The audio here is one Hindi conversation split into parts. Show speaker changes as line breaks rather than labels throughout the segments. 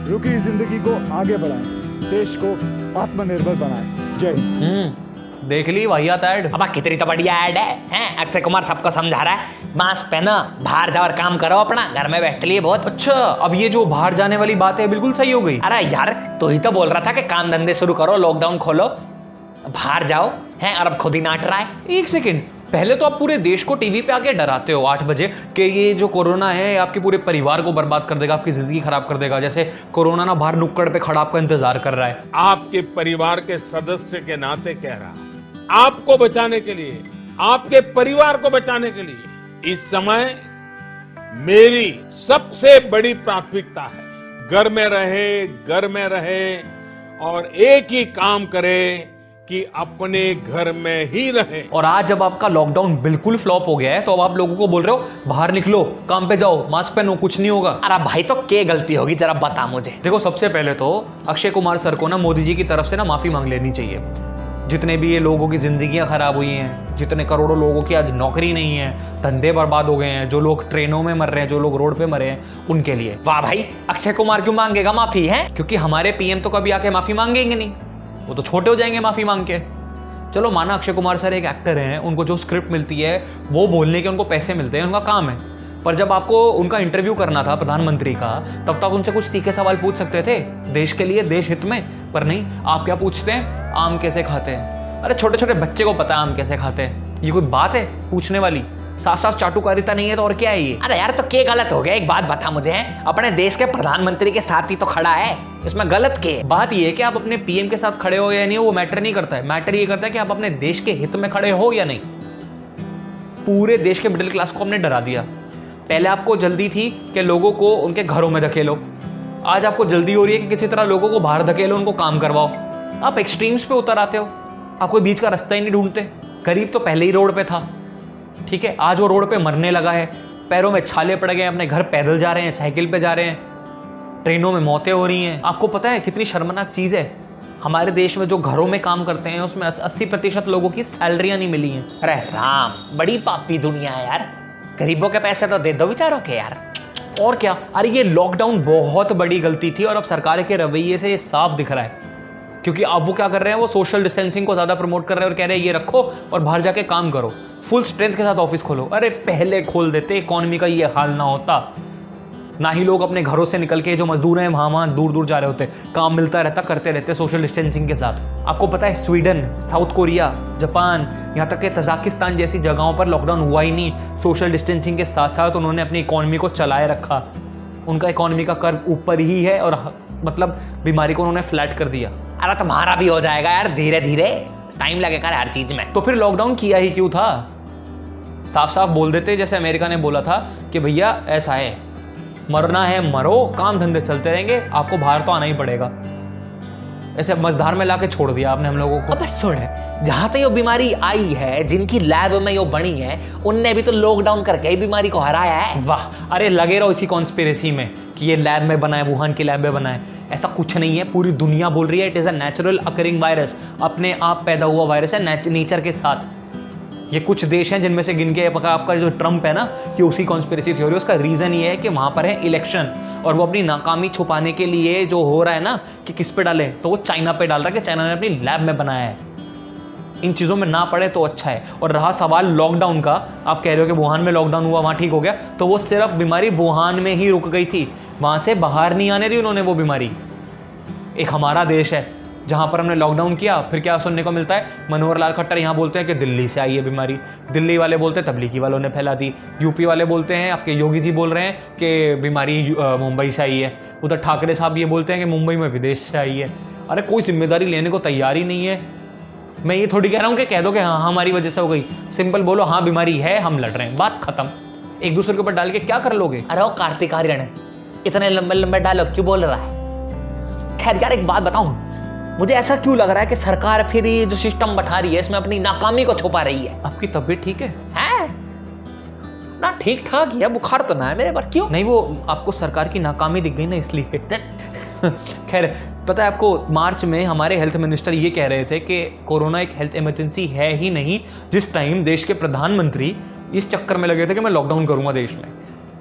रुकी जिंदगी को आगे बढ़ाएं, देश को आत्मनिर्भर बनाएं। जय हिंद।
देख ली वाहियात ऐड।
अब कितनी तो बढ़िया ऐड है अक्षय कुमार सबको समझा रहा है, मास्क पहनो, बाहर जाओ और काम करो, अपना घर में बैठ लिए बहुत।
अच्छा, अब ये जो बाहर जाने वाली बात है बिल्कुल सही हो गई।
अरे यार तू ही तो बोल रहा था कि काम धंधे शुरू करो, लॉकडाउन खोलो, बाहर जाओ, हैं और अब खुद ही नाट रहा है।
एक सेकेंड, पहले तो आप पूरे देश को टीवी पे आके डराते हो 8 बजे कि ये जो कोरोना है आपके पूरे परिवार को बर्बाद कर देगा, आपकी जिंदगी खराब कर देगा। जैसे कोरोना ना बाहर नुक्कड़ पे खड़ा आपका इंतजार कर रहा है।
आपके परिवार के सदस्य के नाते कह रहा, आपको बचाने के लिए, आपके परिवार को बचाने के लिए इस समय मेरी सबसे बड़ी प्राथमिकता है घर में रहे और एक ही काम करे कि अपने घर में ही रहे।
और आज जब आपका लॉकडाउन बिल्कुल फ्लॉप हो गया है तो अब आप लोगों को बोल रहे हो बाहर निकलो, काम पे जाओ, मास्क पहनो, कुछ नहीं होगा।
अरे भाई तो क्या गलती होगी जरा बता मुझे।
देखो, सबसे पहले तो अक्षय कुमार सर को ना मोदी जी की तरफ से ना माफी मांग लेनी चाहिए। जितने भी ये लोगों की जिंदगियां खराब हुई हैं, जितने करोड़ों लोगों की आज नौकरी नहीं है, धंधे बर्बाद हो गए हैं, जो लोग ट्रेनों में मर रहे हैं, जो लोग रोड पे मरे हैं, उनके लिए।
वाह भाई, अक्षय कुमार क्यों मांगेगा माफी है?
क्योंकि हमारे पीएम तो कभी आके माफी मांगेंगे नहीं, वो तो छोटे हो जाएंगे माफी मांग के। चलो माना अक्षय कुमार सर एक एक्टर हैं, उनको जो स्क्रिप्ट मिलती है वो बोलने के उनको पैसे मिलते हैं, उनका काम है। पर जब आपको उनका इंटरव्यू करना था प्रधानमंत्री का, तब तो आप उनसे कुछ तीखे सवाल पूछ सकते थे देश के लिए, देश हित में। पर नहीं, आप क्या पूछते हैं? आम कैसे खाते हैं? अरे छोटे छोटे बच्चे को पता है आम कैसे खाते हैं, ये कोई बात है पूछने वाली? साफ साफ चाटुकारिता नहीं है तो और क्या है ये?
अरे यार तो क्या गलत हो गया, एक बात बता मुझे, है अपने देश के प्रधानमंत्री के साथ ही तो खड़ा है, इसमें गलत क्या है?
बात ये है कि आप अपने पीएम के साथ खड़े हो या नहीं, वो मैटर नहीं करता है। मैटर ये करता है कि आप अपने देश के हित में खड़े हो या नहीं। पूरे देश के मिडिल क्लास को हमने डरा दिया। पहले आपको जल्दी थी कि लोगों को उनके घरों में धकेलो, आज आपको जल्दी हो रही है कि किसी तरह लोगों को बाहर धकेलो, उनको काम करवाओ। आप एक्सट्रीम्स पे उतर आते हो, आप कोई बीच का रास्ता ही नहीं ढूंढते। गरीब तो पहले ही रोड पे था, ठीक है, आज वो रोड पे मरने लगा है, पैरों में छाले पड़ गए, अपने घर पैदल जा रहे हैं, साइकिल पे जा रहे हैं, ट्रेनों में मौतें हो रही हैं। आपको पता है कितनी शर्मनाक चीज़ है, हमारे देश में जो घरों में काम करते हैं उसमें 80% लोगों की सैलरियां नहीं मिली हैं।
अरे राम, बड़ी पापी दुनिया है यार, गरीबों के पैसे तो दे दो बेचारों के यार।
और क्या, अरे ये लॉकडाउन बहुत बड़ी गलती थी और अब सरकार के रवैये से ये साफ दिख रहा है। क्योंकि अब वो क्या कर रहे हैं, वो सोशल डिस्टेंसिंग को ज़्यादा प्रमोट कर रहे हैं और कह रहे हैं ये रखो और बाहर जाके काम करो, फुल स्ट्रेंथ के साथ ऑफिस खोलो। अरे पहले खोल देते, इकोनॉमी का ये हाल ना होता, ना ही लोग अपने घरों से निकल के, जो मजदूर हैं वहाँ दूर दूर जा रहे होते, काम मिलता रहता, करते रहते सोशल डिस्टेंसिंग के साथ। आपको पता है स्वीडन, साउथ कोरिया, जापान, यहाँ तक कि तजाकिस्तान जैसी जगहों पर लॉकडाउन हुआ ही नहीं। सोशल डिस्टेंसिंग के साथ साथ उन्होंने अपनी इकोनॉमी को चलाए रखा, उनका इकोनॉमी का कर्व ऊपर ही है और मतलब बीमारी को उन्होंने फ्लैट कर दिया।
अरे तुम्हारा भी हो जाएगा यार, धीरे धीरे, टाइम लगेगा हर चीज में।
तो फिर लॉकडाउन किया ही क्यों था? साफ साफ बोल देते, जैसे अमेरिका ने बोला था कि भैया ऐसा है, मरना है मरो, काम धंधे चलते रहेंगे, आपको बाहर तो आना ही पड़ेगा। ऐसे मझधार में लाके छोड़ दिया आपने हम लोगों को।
अब सुन, जहां तक ये बीमारी आई है, जिनकी लैब में ये बनी है, उनने भी तो लॉकडाउन करके ही बीमारी को हराया है।
वाह, अरे लगे रहो इसी कॉन्स्पिरेसी में कि ये लैब में बना है, वुहान की लैब में बना है। ऐसा कुछ नहीं है, पूरी दुनिया बोल रही है it is a natural occurring virus, अपने आप पैदा हुआ वायरस है नेचर के साथ। ये कुछ देश हैं जिनमें से गिन के आपका जो ट्रम्प है ना, ये उसी कॉन्स्पिरेसी थ्योरी। उसका रीजन ये है कि वहां पर है इलेक्शन और वो अपनी नाकामी छुपाने के लिए जो हो रहा है ना कि किस पे डाले, तो वो चाइना पे डाल रहा है कि चाइना ने अपनी लैब में बनाया है। इन चीज़ों में ना पड़े तो अच्छा है। और रहा सवाल लॉकडाउन का, आप कह रहे हो कि वुहान में लॉकडाउन हुआ, वहाँ ठीक हो गया, तो वो सिर्फ बीमारी वुहान में ही रुक गई थी, वहाँ से बाहर नहीं आने दी उन्होंने वो बीमारी। एक हमारा देश है जहाँ पर हमने लॉकडाउन किया, फिर क्या सुनने को मिलता है, मनोहर लाल खट्टर यहाँ बोलते हैं कि दिल्ली से आई है बीमारी, दिल्ली वाले बोलते हैं तबलीगी वालों ने फैला दी, यूपी वाले बोलते हैं, आपके योगी जी बोल रहे हैं कि बीमारी मुंबई से आई है, उधर ठाकरे साहब ये बोलते हैं कि मुंबई में विदेश से आई है। अरे कोई जिम्मेदारी लेने को तैयार ही नहीं है। मैं ये थोड़ी कह रहा हूँ कि कह दो कि हाँ हमारी वजह से हो गई, सिंपल बोलो हाँ बीमारी है, हम लड़ रहे हैं, बात खत्म। एक दूसरे के ऊपर डाल के क्या कर लोगे?
अरे वो कार्तिक आर्यन इतने लंबे लंबे डायलॉग क्यों बोल रहा है? खैर यार, एक बात बताऊं, मुझे ऐसा क्यों लग रहा है कि सरकार फिर ये जो सिस्टम बैठा रही है इसमें अपनी नाकामी को छुपा रही है।
आपकी तबीयत ठीक है?
हैं? ना ठीक ठाक है, बुखार तो ना है मेरे पर। क्यों?
नहीं, वो आपको सरकार की नाकामी दिख गई ना इसलिए। खैर, पता है आपको, मार्च में हमारे हेल्थ मिनिस्टर ये कह रहे थे कि कोरोना एक हेल्थ इमरजेंसी है ही नहीं, जिस टाइम देश के प्रधानमंत्री इस चक्कर में लगे थे कि मैं लॉकडाउन करूंगा देश में।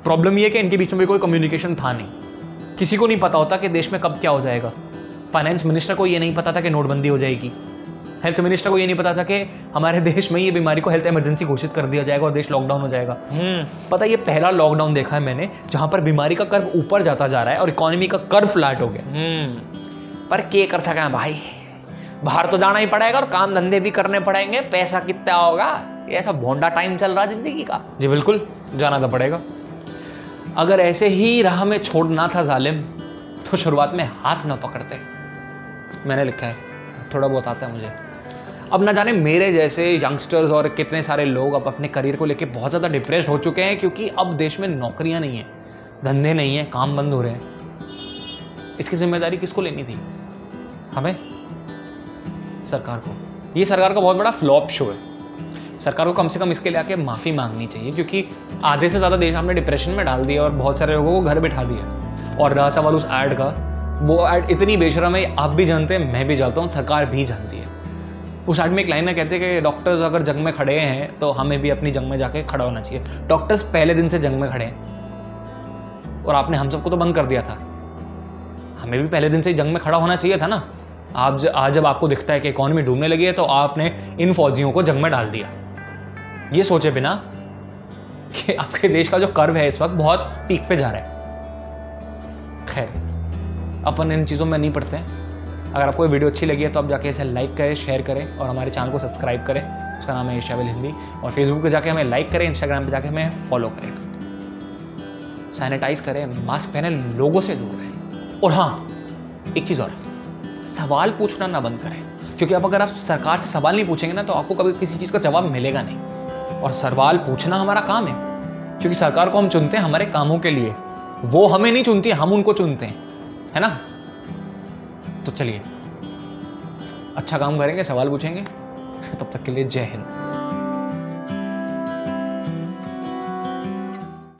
प्रॉब्लम ये है कि इनके बीच में भी कोई कम्युनिकेशन था नहीं। किसी को नहीं पता होता कि देश में कब क्या हो जाएगा। फाइनेंस मिनिस्टर को ये नहीं पता था कि नोटबंदी हो जाएगी। हेल्थ मिनिस्टर को ये नहीं पता था कि हमारे देश में ये बीमारी को हेल्थ इमरजेंसी घोषित कर दिया जाएगा और देश लॉकडाउन हो जाएगा। पता है, ये पहला लॉकडाउन देखा है मैंने जहां पर बीमारी का कर्व ऊपर जाता जा रहा है और इकोनॉमी का कर्व फ्लैट हो गया।
पर क्या कर सका भाई, बाहर तो जाना ही पड़ेगा और काम धंधे भी करने पड़ेंगे। पैसा कितना होगा, ये ऐसा भोंडा टाइम चल रहा है जिंदगी का।
जी बिल्कुल, जाना तो पड़ेगा। अगर ऐसे ही राह में छोड़ना था जालिम तो शुरुआत में हाथ न पकड़ते। मैंने लिखा है, थोड़ा बहुत आता है मुझे। अब ना जाने मेरे जैसे यंगस्टर्स और कितने सारे लोग अब अपने करियर को लेके बहुत ज़्यादा डिप्रेस्ड हो चुके हैं, क्योंकि अब देश में नौकरियां नहीं हैं, धंधे नहीं हैं, काम बंद हो रहे हैं। इसकी जिम्मेदारी किसको लेनी थी? हमें, सरकार को। ये सरकार का बहुत बड़ा फ्लॉप शो है। सरकार को कम से कम इसके लिए आके माफ़ी मांगनी चाहिए, क्योंकि आधे से ज़्यादा देश हमने डिप्रेशन में डाल दिया और बहुत सारे लोगों को घर बिठा दिया। और रहा सवाल उस ऐड का, वो ऐड इतनी बेशरम है, आप भी जानते हैं, मैं भी जानता हूँ, सरकार भी जानती है। उस ऐड में एक लाइन में कहते हैं कि डॉक्टर्स अगर जंग में खड़े हैं तो हमें भी अपनी जंग में जाके खड़ा होना चाहिए। डॉक्टर्स पहले दिन से जंग में खड़े हैं और आपने हम सबको तो बंद कर दिया था। हमें भी पहले दिन से ही जंग में खड़ा होना चाहिए था ना। आज जब आपको दिखता है कि इकॉनमी डूबने लगी है तो आपने इन फौजियों को जंग में डाल दिया, ये सोचे बिना कि आपके देश का जो कर्व है इस वक्त बहुत पीक पे जा रहा है। खैर, अपन इन चीज़ों में नहीं पड़ते हैं। अगर आपको ये वीडियो अच्छी लगी है तो आप जाके इसे लाइक करें, शेयर करें और हमारे चैनल को सब्सक्राइब करें। उसका नाम है एशियाविल हिंदी। और फेसबुक पे जाके हमें लाइक करें, इंस्टाग्राम पे जाके हमें फॉलो करें। सैनिटाइज करें, मास्क पहने, लोगों से दूर रहें। और हाँ, एक चीज़ और, सवाल पूछना ना बंद करें, क्योंकि अब अगर आप सरकार से सवाल नहीं पूछेंगे ना तो आपको कभी किसी चीज़ का जवाब मिलेगा नहीं। और सवाल पूछना हमारा काम है, क्योंकि सरकार को हम चुनते हैं हमारे कामों के लिए, वो हमें नहीं चुनती, हम उनको चुनते हैं, है ना। तो चलिए, अच्छा काम करेंगे, सवाल पूछेंगे। तब तक के लिए जय हिंद।